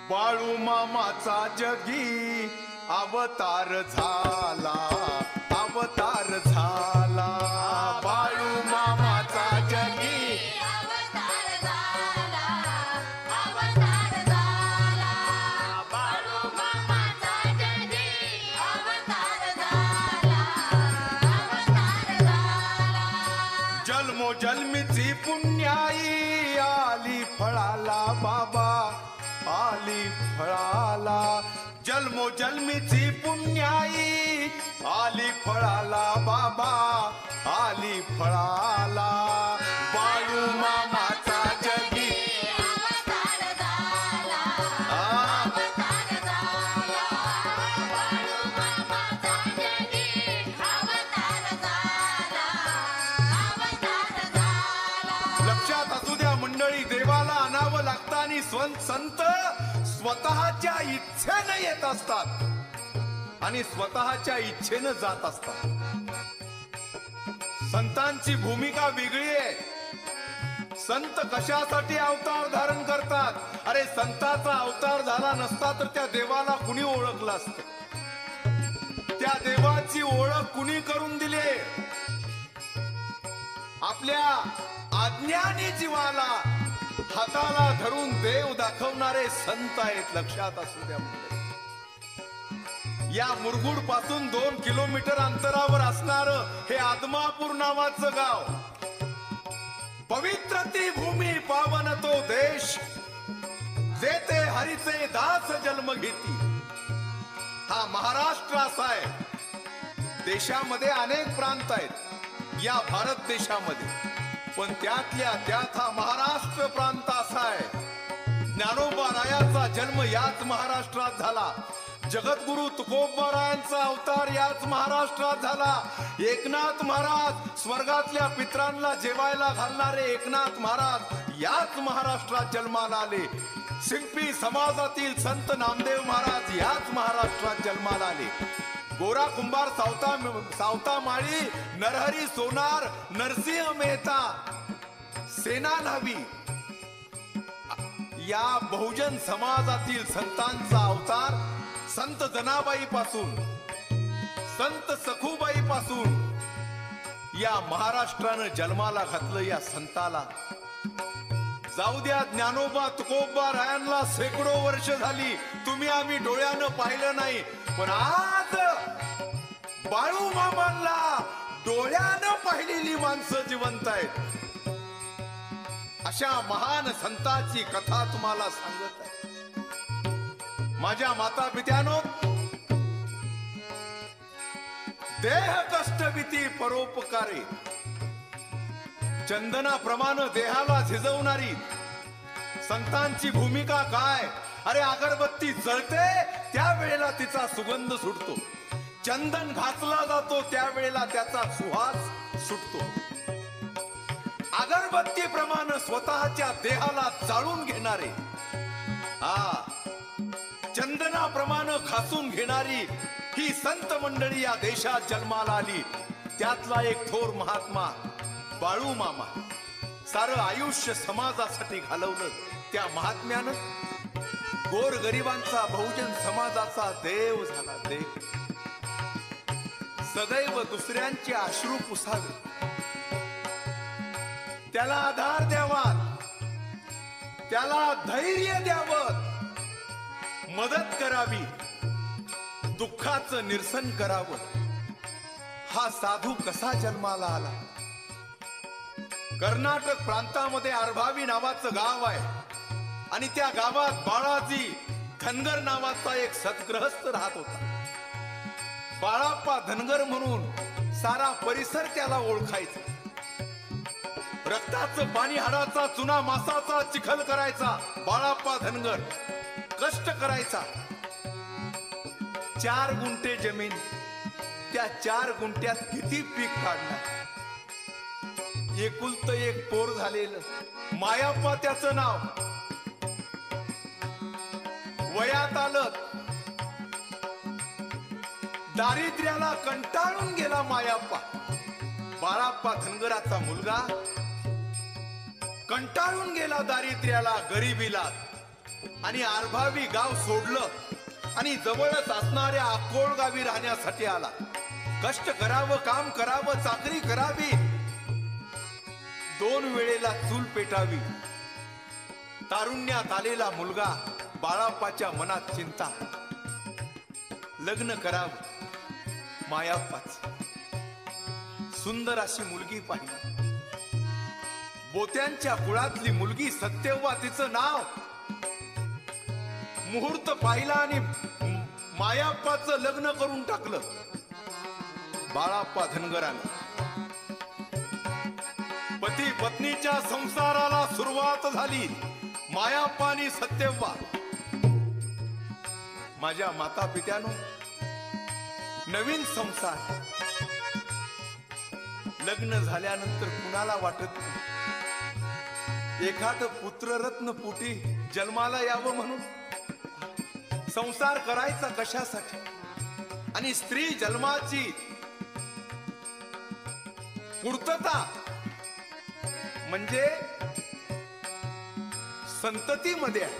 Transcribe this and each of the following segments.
बाळू मामाचा जगी अवतार झाला, अवतार झाला. बाळू मामाचा जगी अवतार झाला, अवतार झाला. बाळू मामाचा जगी अवतार झाला, अवतार झाला. जन्मोजन्मीची पुण्याई आली फळाला बाबा, आली फळाला. जन्मोजन्मीची पुण्याई आली फळाला बाबा, आली फळाला. बाळू मामाचा जगी अवतार झाला, अवतार झाला. बाळू मामाचा जगी अवतार झाला, अवतार झाला. लक्षात असू द्या मंडळी, देवाला आणावं लागतं आणि संत स्वतःच्या इच्छेने येत असतात आणि स्वतःच्या इच्छेने जात असतात. संतांची भूमिका वेगळी आहे. संत कशासाठी अवतार धारण करतात? अरे संताचा अवतार झाला नसता तर त्या देवाला कुणी ओळखलं असतं? त्या देवाची ओळख कुणी करून दिली? आपल्या अज्ञानी जीवाला हाताला धरून देव दाखवणारे संत आहेत. लक्षात असू द्या. या मुरगुड पासून 2 किलोमीटर अंतरावर असणार हे आदमापूर नावाचं गाव, पवित्र ती भूमी, पावन तो देश, जेथे हरीचे दास जन्म घेती. हा महाराष्ट्र असा आहे. देशामध्ये अनेक प्रांत आहेत या भारत देशामध्ये, पण त्यातल्या त्यात हा महाराष्ट्र प्रांत असा आहे. ज्ञानोबा रायाचा जन्म याच महाराष्ट्रात झाला. जगद्गुरु तुकोबारायांचा अवतार याच महाराष्ट्रात झाला. एकनाथ महाराज, स्वर्गातल्या पित्रांना जेवायला घालणारे एकनाथ महाराज याच महाराष्ट्रात जन्माला आले. शिंपी समाजातील संत नामदेव महाराज याच महाराष्ट्रात जन्माला आले. गोरा कुंभार, सावता माळी, नरहरी सोनार, नरसिंह मेहता, सेना न्हावी या बहुजन समाजातील संतांचा अवतार संत जनाबाई पासून, संत सखूबाई पासून या महाराष्ट्रानं जन्माला घातलं. या संताला जाऊ द्या, ज्ञानोबा तुकोबा रायांना शेकडो वर्ष झाली, तुम्ही आम्ही डोळ्यानं पाहिलं नाही, पण आज बाळू मामांना डोळ्यानं पाहिलेली माणसं जिवंत आहेत. अशा महान संतांची कथा तुम्हाला सांगत आहे. माझ्या माता पित्यानो, देह कष्ट भीती परोपकारे, चंदनाप्रमाणे देहाला झिजवणारी संतांची भूमिका काय? अरे अगरबत्ती जळते त्यावेळेला तिचा सुगंध सुटतो, चंदन घासला जातो त्यावेळेला त्याचा सुवास सुटतो. अगरबत्तीप्रमाणे स्वतःच्या देहाला जाळून घेणारे, चंदनाप्रमाणे घासून घेणारी ही संत मंडळी या देशात जन्माला आली. त्यातला एक थोर महात्मा बाळू मामा, सारं आयुष्य समाजासाठी घालवलं. त्या महात्म्यानं गोरगरिबांचा, बहुजन समाजाचा देव झाला. देव सदैव दुसऱ्यांचे अश्रू पुसावे, त्याला आधार द्यावा, त्याला धैर्य द्यावं, मदत करावी, दुःखाचं निरसन करावं. हा साधू कसा जन्माला आला? कर्नाटक प्रांतामध्ये अर्भावी नावाचं गाव आहे आणि त्या गावात बाळाजी धनगर नावाचा एक सद्गृहस्थ राहत होता. बाळाप्पा धनगर म्हणून सारा परिसर त्याला ओळखायचा. रक्ताचं पाणी, हाडाचा चुना, मासाचा चिखल करायचा बाळाप्पा धनगर, कष्ट करायचा. 4 गुंठे जमीन, त्या 4 गुंठ्यात किती पीक काढणार? एकुलत एक पोर झालेलं, मायाप्पा त्याचं नाव. वयात आलं, दारिद्र्याला कंटाळून गेला मायाप्पा. बाळाप्पा धनगराचा मुलगा कंटाळून गेला दारिद्र्याला, गरिबीला. आणि आरभावी गाव सोडलं आणि जवळच असणाऱ्या अकोळ गावी राहण्यासाठी आला. कष्ट करावं, काम करावं, चाकरी करावी, 2 वेळेला चूल पेटावी. तारुण्यात आलेला मुलगा बाळाप्पाच्या मनात चिंता. लग्न करावं. मायाप्पाच सुंदर अशी मुलगी पाहिली. बोत्यांच्या कुळातली मुलगी सत्यव्वा तिचं नाव. मुहूर्त पाहिला आणि मायाप्पाचं लग्न करून टाकलं. बाळाप्पा धनगरानं पती पत्नीच्या संसाराला सुरुवात झाली. मायाप्पा आणि सत्यव्वा. माझ्या माता पित्यानो, नवीन संसार. लग्न झाल्यानंतर कुणाला वाटत नाही एखाद पुत्ररत्न पोटी जन्माला यावं म्हणून. संसार करायचा कशासाठी? आणि स्त्री जन्माची पूर्तता म्हणजे संततीमध्ये आहे.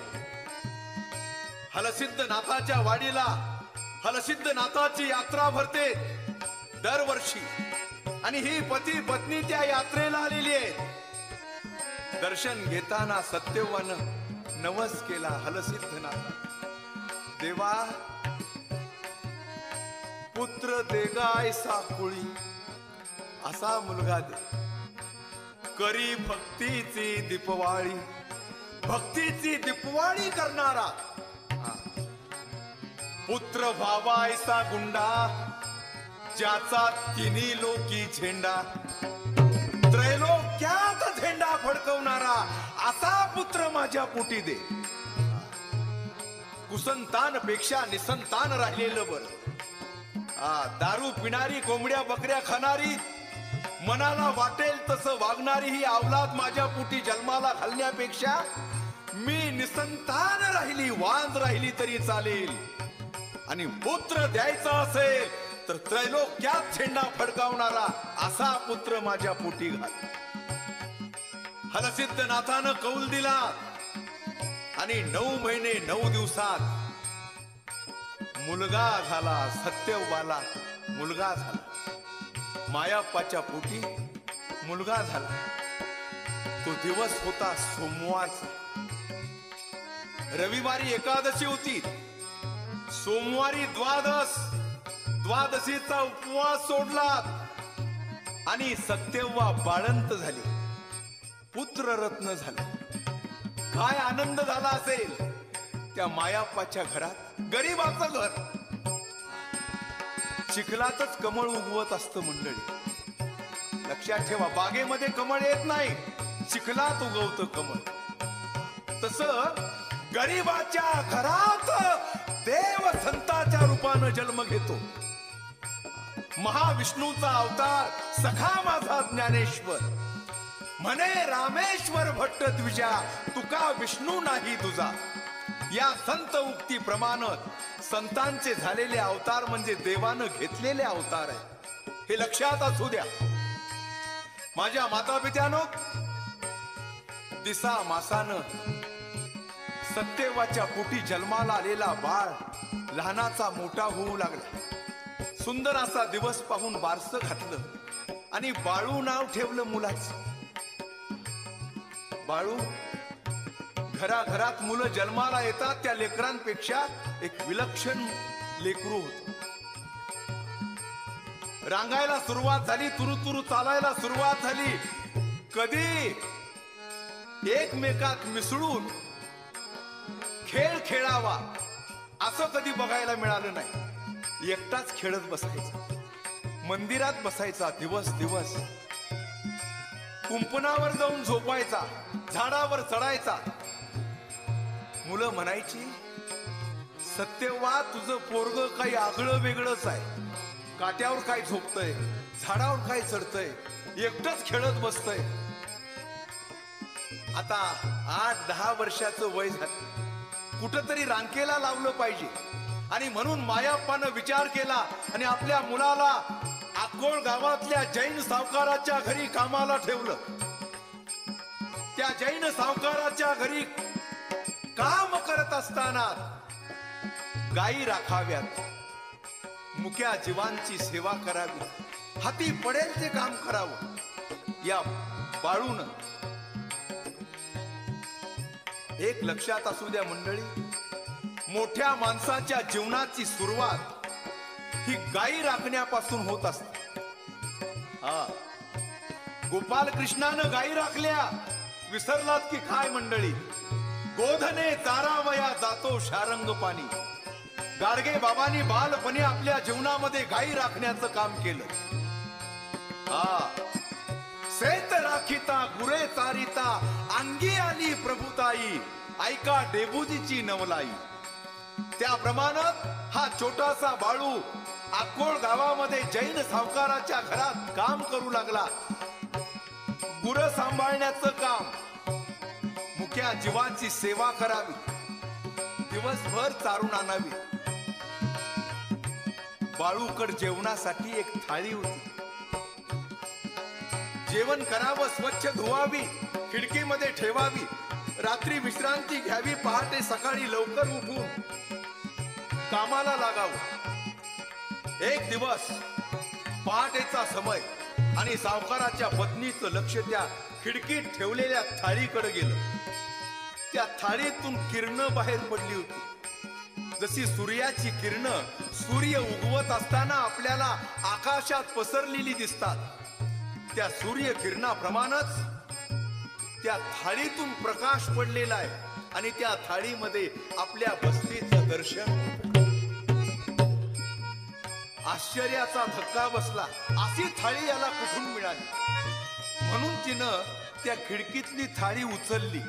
हलसिद्धनाथाच्या वाडीला हलसिद्धनाथाची यात्रा भरते दरवर्षी आणि ही पती पत्नी त्या यात्रेला आलेली आहे. दर्शन घेताना सत्यव्वानं नवस केला हलसिद्धनाथ, देवा पुत्र देगाय साकुळी, असा मुलगा दे. करी भक्तीची दीपवाळी, भक्तीची दीपवाळी करणारा. पुत्र भावायसा गुंडा, ज्याचा तिन्ही लोकी झेंडा. त्रैलोक्यात झेंडा फडकवणारा असा पुत्र माझ्या पोटी दे. कुसंतान पेक्षा निसंतान राहिलेलं बर. दारू पिणारी, कोंबड्या बकऱ्या खाणारी, मनाला वाटेल तसं वागणारी ही अवलाद माझ्या पोटी जन्माला घालण्यापेक्षा मी निसंतान राहिली, वांज राहिली तरी चालेल. आणि पुत्र द्यायचा असेल तर त्रैलोक्यात झेंडा फडकावणारा असा पुत्र माझ्या पोटी घाल. हलसिद्धनाथानं कौल दिला आणि 9 महिने 9 दिवसात मुलगा झाला. सत्यव्वाला मुलगा झाला. मायाप्पाच्या पोटी मुलगा झाला. तो दिवस होता सोमवारचा. रविवारी एकादशी होती. सोमवारी द्वादशीचा उपवास सोडला आणि सत्यव्वा बाळंत झाली, पुत्ररत्न झाले. काय आनंद झाला असेल त्या मायाप्पाच्या घरात. गरीबाचं घर. चिखलातच कमळ उगवत असतं मंडळी, लक्षात ठेवा. बागेमध्ये कमळ येत नाही, चिखलात उगवतं कमळ. तसं गरीबाच्या घरात देव संताच्या रूपानं जन्म घेतो. महाविष्णूचा अवतार सखा माझा ज्ञानेश्वर. म्हणे रामेश्वर भट्ट द्विजा, तुका विष्णू नाही तुझा. या संत उक्ती प्रमाणे संतांचे झालेले अवतार म्हणजे देवानं घेतलेले अवतार आहे. हे लक्षात असू द्या. माझ्या माता पित्यानो, दिसा मासानं सत्यव्वाच्या पोटी जन्माला आलेला बाळ लहानाचा मोठा होऊ लागला. सुंदर असा दिवस पाहून बारसं घातलं आणि बाळू नाव ठेवलं मुलाचं. बाळू. घराघरात मुलं जन्माला येतात, त्या लेकरांपेक्षा एक विलक्षण लेकरू होत. रांगायला सुरुवात झाली, तुरु तुरु चालायला सुरुवात झाली. कधी एकमेकात मिसळून खेळ खेळावा असं कधी बघायला मिळालं नाही. एकटाच खेळत बसायचा, मंदिरात बसायचा दिवस दिवस. कुंपणावर जाऊन झोपायचा, झाडावर चढायचा. मुलं म्हणायची, सत्यव्वा तुझं पोरग काही आगळं वेगळंच आहे. काट्यावर काय झोपतय, झाडावर काय चढतय, एकटंच खेळत बसतय. आता 8-10 वर्षाचं वय झालं, कुठंतरी रांकेला लावलं पाहिजे. आणि म्हणून मायाप्पानं विचार केला आणि आपल्या मुलाला अकोळ गावातल्या जैन सावकाराच्या घरी कामाला ठेवलं. त्या जैन सावकाराच्या घरी काम करत असताना गायी राखाव्यात, मुक्या जीवांची सेवा करावी, हाती पडेल ते काम करावं. या बाळून एक लक्षात असू द्या मंडळी, मोठ्या माणसाच्या जीवनाची सुरुवात ही गायी राखण्यापासून होत असते. गोपाल कृष्णानं गायी राखल्या, विसरलात की काय मंडळी? गोधने चारावया जातो शारंग पाणी. गाडगे बाबांनी बालपणी आपल्या जीवनामध्ये गायी राखण्याचं काम केलं. सेत राखिता गुरे चारिता, अंगी आली प्रभुताई, ऐका डेबुजीची नवलाई. त्याप्रमाणे हा छोटासा बाळू अक्कोळ गावामध्ये जैन सावकाराच्या घरात काम करू लागला. गुरं सांभाळण्याचं काम, मुक्या जीवांची सेवा करावी, दिवसभर चारून आणावी. बाळूकड जेवणासाठी एक थाळी होती. जेवण करावं, स्वच्छ धुवावी, खिडकीमध्ये ठेवावी, रात्री विश्रांती घ्यावी, पहाटे सकाळी लवकर उठून कामाला लागावं. एक दिवस पहाटेचा समय आणि सावकाराच्या पत्नीचं लक्ष त्या खिडकीत ठेवलेल्या थाळीकडे गेलं. त्या थाळीतून किरणं बाहेर पडली होती. जशी सूर्याची किरणं सूर्य उगवत असताना आपल्याला आकाशात पसरलेली दिसतात, त्या सूर्य किरणाप्रमाणेच त्या थाळीतून प्रकाश पडलेला आहे आणि त्या थाळीमध्ये आपल्या बस्तीचं दर्शन. आश्चर्याचा धक्का बसला, अशी थाळी याला कुठून मिळाली? म्हणून तिनं त्या खिडकीतली थाळी उचलली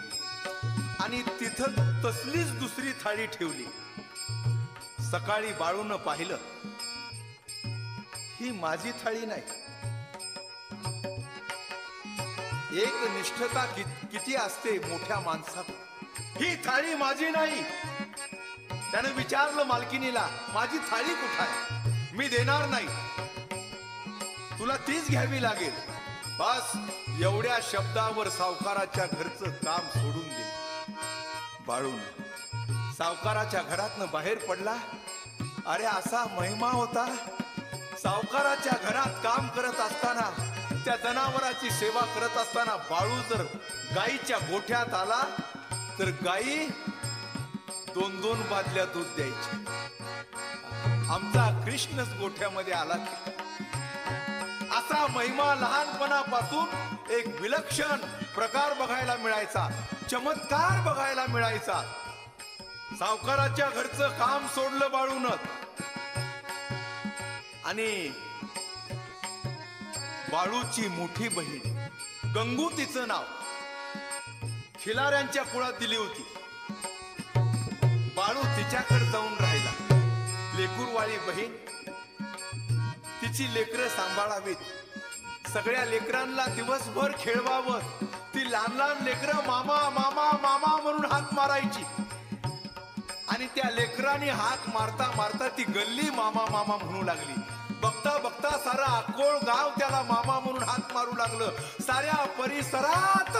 आणि तिथं तसलीच दुसरी थाळी ठेवली. सकाळी बाळूनं पाहिलं, ही माझी थाळी नाही. एक निष्ठता किती असते मोठ्या माणसात. ही थाळी माझी नाही. त्यानं विचारलं मालकिनीला, माझी थाळी कुठं आहे? मी देणार नाही, तुला तीच घ्यावी लागेल. बस एवढ्या शब्दावर सावकाराच्या घरचं काम सोडून दे. बाळून सावकाराच्या घरातनं बाहेर पडला. अरे असा महिमा होता. सावकाराच्या घरात काम करत असताना, त्या जनावराची सेवा करत असताना बाळू जर गाईच्या गोठ्यात आला तर गाई 2-2 बादल्या दूध द्यायची. आमचा कृष्णच गोठ्यामध्ये आला. असा महिमा लहानपणापासून एक विलक्षण प्रकार बघायला मिळायचा, चमत्कार बघायला मिळायचा. सावकाराच्या घरचं काम सोडलं बाळून आणि बाळूची मोठी बहीण गंगू, तिचं नाव, खिलाऱ्यांच्या कुळात दिली होती. बाळू तिच्याकडे जाऊन राहिला. लेकूरवाळी बहीण, तिची लेकरं सांभाळावीत, सगळ्या लेकरांना दिवसभर खेळवावं. ती लहान लहान लेकरं मामा मामा मामा म्हणून हाक मारायची आणि त्या लेकरांनी हाक मारता मारता ती गल्ली मामा मामा म्हणू लागली. बघता बघता सारा अक्कोळ गाव त्याला मामा म्हणून हाक मारू लागलं. साऱ्या परिसरात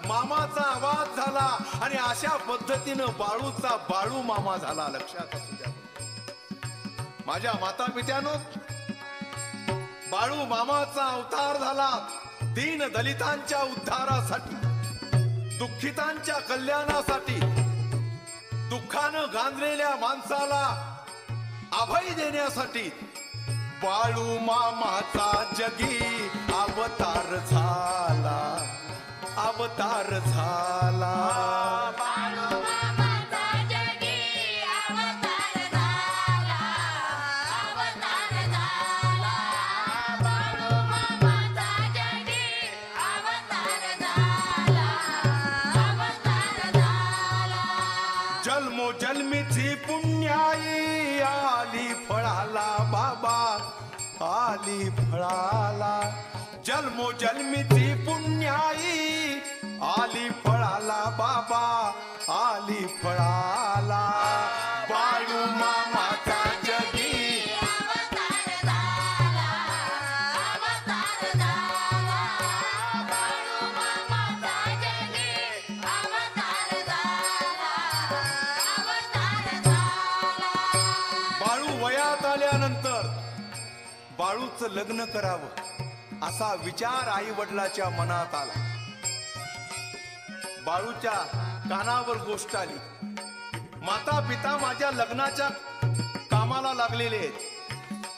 मामाचा आवाज झाला आणि अशा पद्धतीनं बाळूचा बाळू मामा झाला. लक्षात असू द्या माझ्या माता पित्यानो, बाळू मामाचा अवतार झाला दीन दलितांच्या उद्धारासाठी, दुःखितांच्या कल्याणासाठी, दुःखानं गांजलेल्या माणसाला अभय देण्यासाठी. बाळू मामाचा जगी अवतार झाला, अवतार झाला. बाळू मामाचा जगी अवतार झाला, अवतार झाला. बाळू मामाचा जगी अवतार झाला, अवतार झाला. जन्मोजन्मीची पुण्याई आली फळाला बाबा, आली फळाला. जन्मोजन्मीची पुण्याई आली फळाला बाबा, आली फळाला. बाळू मामाचा जगी अवतार झाला, अवतार झाला. बाळू मामाचा जगी अवतार झाला, वयात आल्यानंतर बाळूचं लग्न करावं असा विचार आई वडिलाच्या मनात आला. बाळूच्या कानावर गोष्ट आली. माता पिता माझ्या लग्नाच्या कामाला लागलेले आहेत.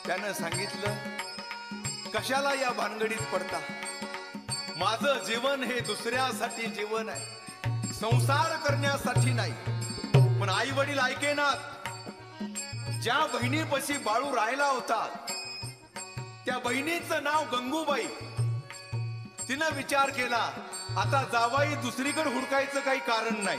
त्यानं सांगितलं, कशाला या भानगडीत पडता? माझं जीवन हे दुसऱ्यासाठी जीवन आहे, संसार करण्यासाठी नाही. पण आई वडील ऐकेनात. ज्या बहिणीपाशी बाळू राहिला होता त्या बहिणीचं नाव गंगूबाई. तिनं विचार केला, आता जावाई दुसरीकडे हुडकायचं काही कारण नाही.